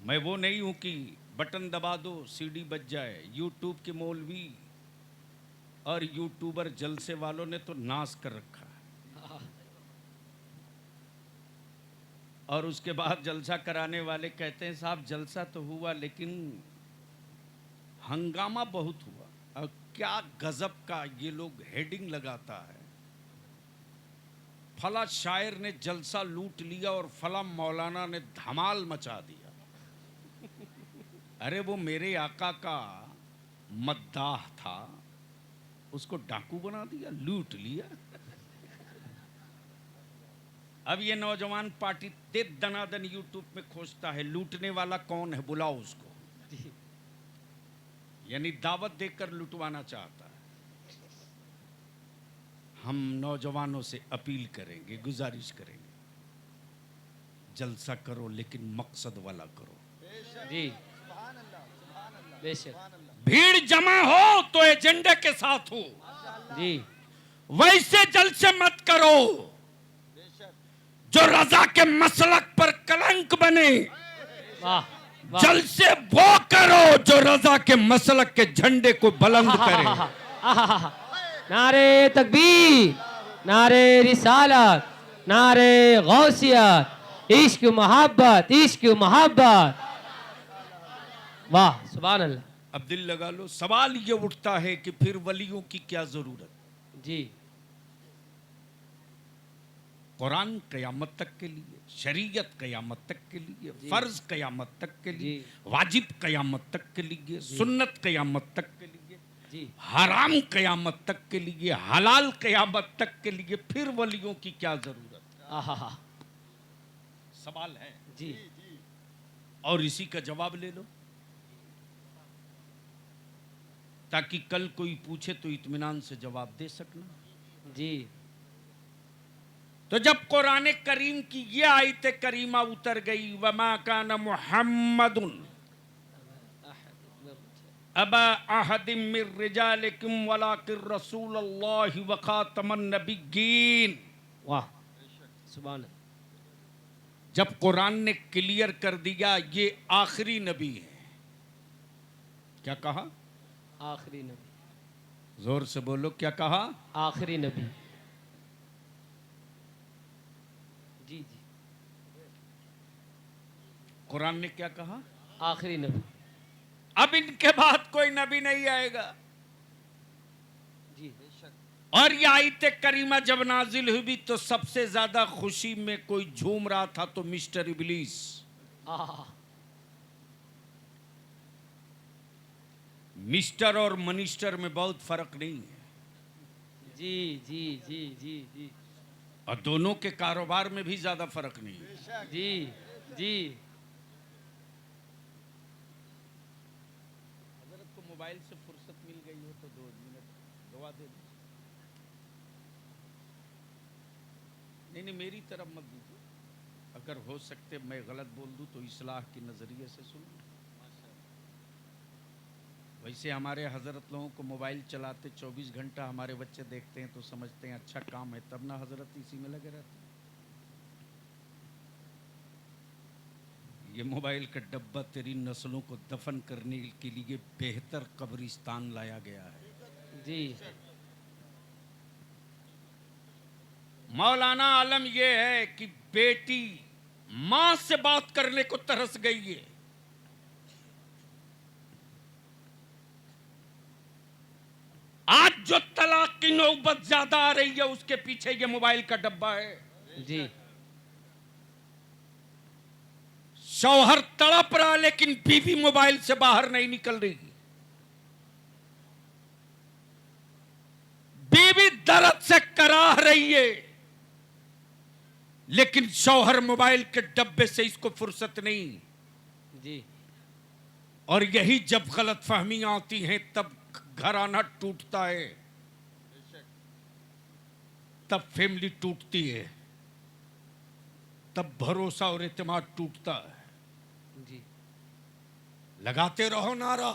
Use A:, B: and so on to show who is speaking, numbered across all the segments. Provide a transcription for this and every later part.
A: मैं वो नहीं हूं कि बटन दबा दो सीडी बज जाए। यूट्यूब के मौलवी और यूट्यूबर जलसे वालों ने तो नाश कर रखा है। और उसके बाद जलसा कराने वाले कहते हैं साहब जलसा तो हुआ लेकिन हंगामा बहुत हुआ। और क्या गजब का ये लोग हेडिंग लगाता है, फला शायर ने जलसा लूट लिया और फला मौलाना ने धमाल मचा दिया। अरे वो मेरे आका का मद्दाह था, उसको डाकू बना दिया, लूट लिया। अब ये नौजवान पार्टी दे दनादन यूट्यूब में खोजता है लूटने वाला कौन है, बुलाओ उसको। यानी दावत देकर लुटवाना चाहता है। हम नौजवानों से अपील करेंगे, गुजारिश करेंगे, जलसा करो लेकिन मकसद वाला करो।
B: जी बेशक।
A: भीड़ जमा हो तो एजेंडे के साथ हो
B: जी।
A: वैसे जलसे मत करो जो रजा के मसलक पर कलंक बने।
B: वाह वाह।
A: जलसे वो करो जो रजा के मसलक के झंडे को बुलंद करे।
B: नारे तकबीर, नारे रिसालत, नारे गौसियत, इश्क मोहब्बत, इश्क मोहब्बत। वाह सुभान अल्लाह।
A: अब दिल लगा लो, सवाल ये उठता है कि फिर वलियों की क्या जरूरत।
B: जी।
A: कुरान कयामत तक के लिए, शरीयत कयामत तक के लिए, फर्ज कयामत तक के लिए, वाजिब कयामत तक के लिए, सुन्नत कयामत तक के लिए,
B: जी।
A: हराम कयामत तक के लिए, हलाल कयामत तक के लिए, फिर वलियों की क्या जरूरत।
B: आहा।
A: सवाल है
B: जी।
A: और इसी का जवाब ले लो ताकि कल कोई पूछे तो इत्मीनान से जवाब दे सकना।
B: जी।
A: तो जब कुरान करीम की ये आयत करीमा उतर गई, वमा कान मुहम्मदुन अबा अहदिम मिर रिजालिकुम वलाकिन रसूलुल्लाहि व खातमन नबिय्यीन।
B: वाह सुभान।
A: जब कुरान ने क्लियर कर दिया ये आखिरी नबी है, क्या कहा?
B: आखिरी नबी।
A: जोर से बोलो, क्या कहा?
B: आखिरी नबी। जी जी।
A: कुरान ने क्या कहा?
B: आखिरी नबी।
A: अब इनके बाद कोई नबी नहीं आएगा।
B: जी।
A: और ये आयत करीमा जब नाजिल हुई तो सबसे ज्यादा खुशी में कोई झूम रहा था तो मिस्टर इब्लीस। मिस्टर और मनिस्टर में बहुत फर्क नहीं है।
B: जी जी जी जी जी।
A: और दोनों के कारोबार में भी ज्यादा फर्क नहीं है।
B: जी जी।
A: हजरत को मोबाइल से फुर्सत मिल गई हो तो 2 मिनट दुआ दे दो। नहीं, मेरी तरफ मत दीजिए, अगर हो सकते मैं गलत बोल दूं तो इस्लाह के नजरिए से सुन। वैसे हमारे हजरत लोगों को मोबाइल चलाते 24 घंटा हमारे बच्चे देखते हैं तो समझते हैं अच्छा काम है, तब ना हजरत इसी में लगे रहते हैं। ये मोबाइल का डब्बा तेरी नस्लों को दफन करने के लिए बेहतर कब्रिस्तान लाया गया है।
B: जी।
A: मौलाना आलम यह है कि बेटी मां से बात करने को तरस गई है। आज जो तलाक की नौबत ज्यादा आ रही है उसके पीछे ये मोबाइल का डब्बा है।
B: जी।
A: शौहर तड़प रहा लेकिन बीवी मोबाइल से बाहर नहीं निकल रही। बीवी दर्द से कराह रही है लेकिन शौहर मोबाइल के डब्बे से इसको फुर्सत नहीं।
B: जी।
A: और यही जब गलतफहमियां आती हैं तब घराना टूटता है, तब फैमिली टूटती है, तब भरोसा और एतमाद टूटता है।
B: जी।
A: लगाते रहो नारा,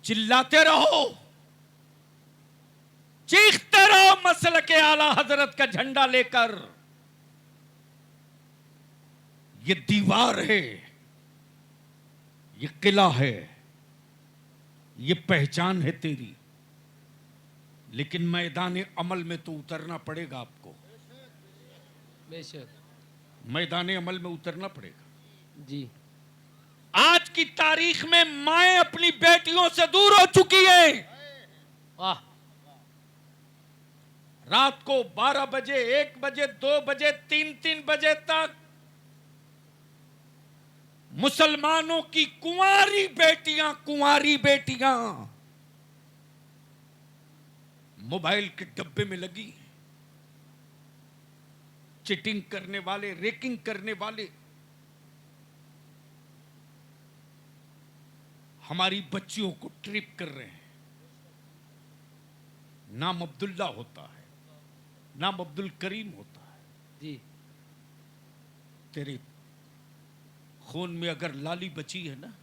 A: चिल्लाते रहो, चीखते रहो मसल के आला हजरत का झंडा लेकर। ये दीवार है, ये किला है, ये पहचान है तेरी, लेकिन मैदान अमल में तो उतरना पड़ेगा आपको।
B: बेशक।
A: मैदान अमल में उतरना पड़ेगा।
B: जी।
A: आज की तारीख में माएं अपनी बेटियों से दूर हो चुकी हैं।
B: वाह।
A: रात को 12 बजे, 1 बजे, 2 बजे, 3 बजे तक मुसलमानों की कुंवारी बेटियां मोबाइल के डब्बे में लगी, चिटिंग करने वाले, रेकिंग करने वाले हमारी बच्चियों को ट्रिप कर रहे हैं। नाम अब्दुल्ला होता है, नाम अब्दुल करीम होता है।
B: जी।
A: तेरे खून में अगर लाली बची है ना,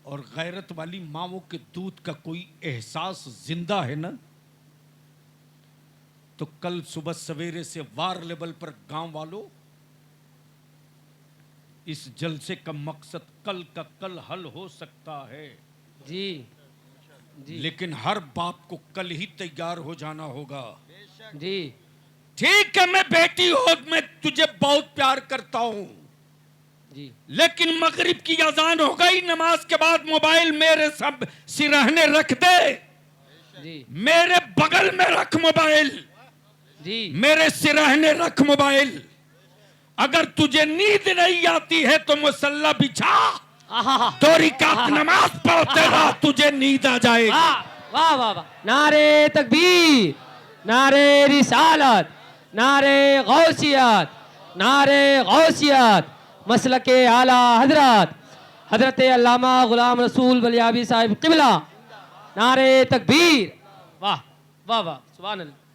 A: और गैरत वाली माओं के दूध का कोई एहसास जिंदा है ना, तो कल सुबह सवेरे से वार लेवल पर गांव वालों, इस जलसे का मकसद कल का कल हल हो सकता है।
B: जी। जी।
A: लेकिन हर बाप को कल ही तैयार हो जाना होगा।
B: जी।
A: ठीक है, मैं बेटी हो, मैं तुझे बहुत प्यार करता हूं,
B: जी।
A: लेकिन मगरिब की अजान हो गई, नमाज के बाद मोबाइल मेरे सब सिरहने रख दे।
B: जी।
A: मेरे बगल में रख मोबाइल,
B: जी।
A: मेरे सिरहने रख मोबाइल। अगर तुझे नींद नहीं आती है तो मुसल्ला बिछा,
B: आहा।
A: दो रकात नमाज पढ़ते रह, तुझे नींद आ जाएगी।
B: वाह वाह वाह वाह। नारे तकबीर, नारे रिसालत, नारे गौसियत, नारे गौसियत, मसलके आला हजरत हजरत अल्लामा गुलाम रसूल बलियाबी साहिब किबला। नारे तकबीर। वाह वाह वाह, सुभान अल्लाह।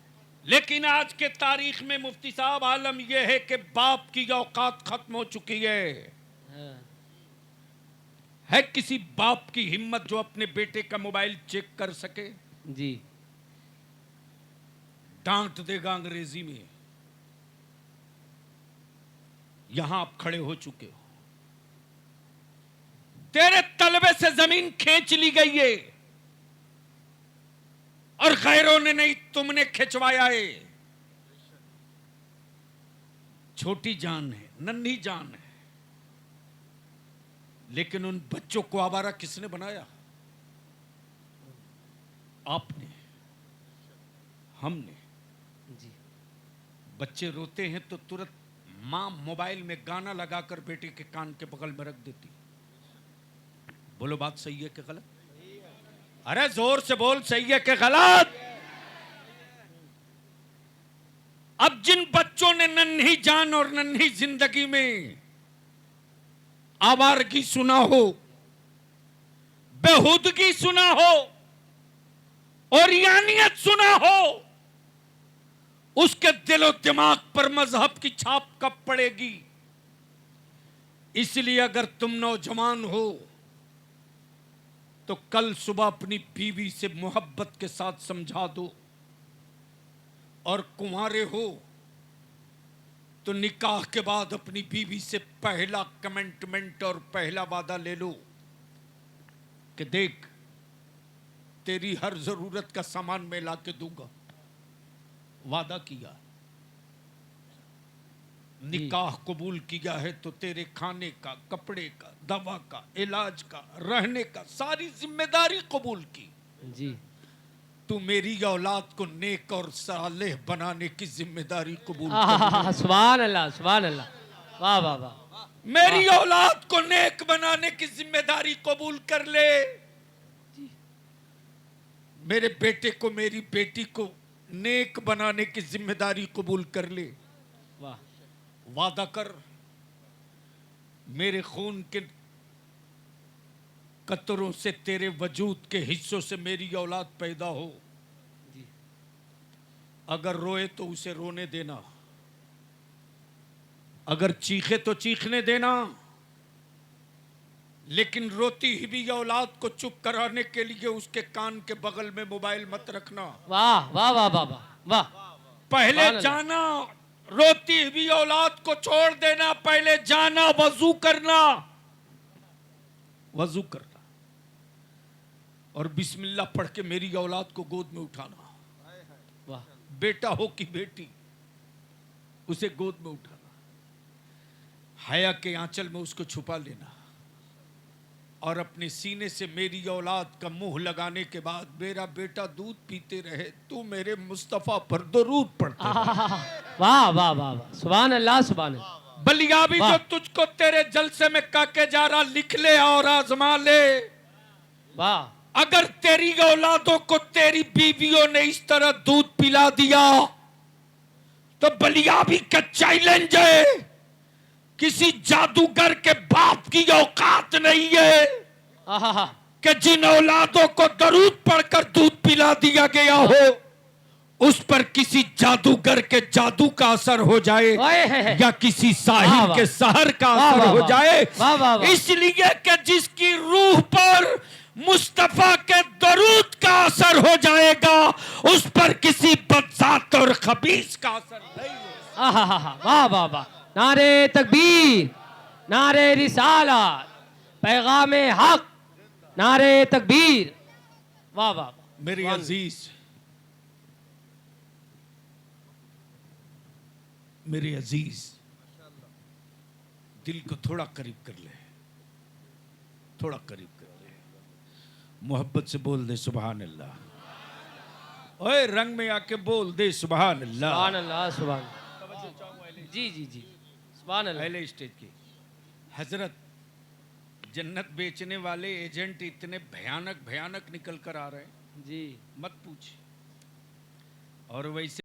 A: लेकिन आज के तारीख में मुफ्ती साहब आलम यह है कि बाप की औकात खत्म हो चुकी है। है किसी बाप की हिम्मत जो अपने बेटे का मोबाइल चेक कर सके?
B: जी।
A: डांट देगा अंग्रेजी में। यहां आप खड़े हो चुके हो, तेरे तलबे से जमीन खींच ली गई है, और गैरों ने नहीं, तुमने खिंचवाया है। छोटी जान है, नन्ही जान है, लेकिन उन बच्चों को आवारा किसने बनाया? आपने, हमने।
B: जी।
A: बच्चे रोते हैं तो तुरंत मां मोबाइल में गाना लगाकर बेटे के कान के बगल में रख देती। बोलो बात सही है कि गलत? अरे जोर से बोल, सही है कि गलत? अब जिन बच्चों ने नन्ही जान और नन्ही जिंदगी में आवारगी सुना हो, बेहूदगी सुना हो, और यानियत सुना हो, उसके दिलो दिमाग पर मजहब की छाप कब पड़ेगी? इसलिए अगर तुम नौजवान हो तो कल सुबह अपनी बीवी से मोहब्बत के साथ समझा दो, और कुंवारे हो तो निकाह के बाद अपनी बीवी से पहला कमिटमेंट और पहला वादा ले लो कि देख, तेरी हर जरूरत का सामान मैं ला के दूंगा। वादा किया, निकाह कबूल किया है तो तेरे खाने का, कपड़े का, दवा का, इलाज का, रहने का, सारी जिम्मेदारी कबूल की।
B: जी।
A: तू मेरी औलाद को नेक और सालेह बनाने की जिम्मेदारी कबूल कर।
B: आहा, सुभान अल्लाह, सुभान अल्लाह। वाह वाह वाह।
A: मेरी औलाद को नेक बनाने की जिम्मेदारी कबूल कर ले। मेरे बेटे को, मेरी बेटी को नेक बनाने की जिम्मेदारी कबूल कर ले।
B: वाह।
A: वादा कर, मेरे खून के कतरों से, तेरे वजूद के हिस्सों से मेरी औलाद पैदा हो।
B: जी।
A: अगर रोए तो उसे रोने देना, अगर चीखे तो चीखने देना, लेकिन रोती हुई औलाद को चुप कराने के लिए उसके कान के बगल में मोबाइल मत रखना।
B: वाह वाह वाह वाह वाह वाह।
A: पहले
B: सुभान अल्लाह।
A: जाना, रोती हुई औलाद को छोड़ देना, पहले जाना वजू करना, वजू करना और बिस्मिल्लाह पढ़ के मेरी औलाद को गोद में उठाना।
B: वाह
A: बेटा हो कि बेटी, उसे गोद में उठाना, हया के आंचल में उसको छुपा लेना और अपने सीने से मेरी औलाद का मुंह लगाने के बाद मेरा बेटा दूध पीते रहे, तू मेरे मुस्तफा पर दरूद पढ़ते रहे।
B: वाह वाह वाह वाह, सुभान अल्लाह सुभान अल्लाह।
A: बलिया भी
B: वाह।
A: जो तुझको तेरे जलसे में काके जा रहा, लिख ले और आजमा ले।
B: वाह
A: अगर तेरी औलादों को तेरी बीवियों ने इस तरह दूध पिला दिया तो बलिया भी का चैलेंज है, किसी जादूगर के बाप की औकात नहीं है
B: आहा
A: कि जिन औलादों को दरूद पढ़कर दूध पिला दिया गया हो उस पर किसी जादूगर के जादू का असर हो जाए
B: ओए है, है।
A: या किसी
B: वाह,
A: साहिर
B: वाह।
A: के सहर का
B: वाह,
A: असर
B: वाह,
A: हो
B: वाह।
A: जाए,
B: वाह, वाह, वाह।
A: इसलिए कि जिसकी रूह पर मुस्तफा के दरूद का असर हो जाएगा उस पर किसी बदजात और खबीस का असर नहीं हो।
B: आहा वाह वाह वाह, नारे तकबीर, नारे रिसालत, पैगाम हक, नारे तकबीर। वाह वाह वाह।
A: मेरे अजीज, मेरे अजीज, दिल को थोड़ा करीब कर ले, थोड़ा करीब कर ले, मोहब्बत से बोल दे सुभान अल्लाह। ओए रंग में आके बोल दे सुभान अल्लाह।
B: सुभान अल्लाह सुभान। जी जी जी, सुभान अल्लाह।
A: पहले स्टेज की हजरत, जन्नत बेचने वाले एजेंट इतने भयानक भयानक निकल कर आ रहे हैं,
B: जी
A: मत पूछ। और वैसे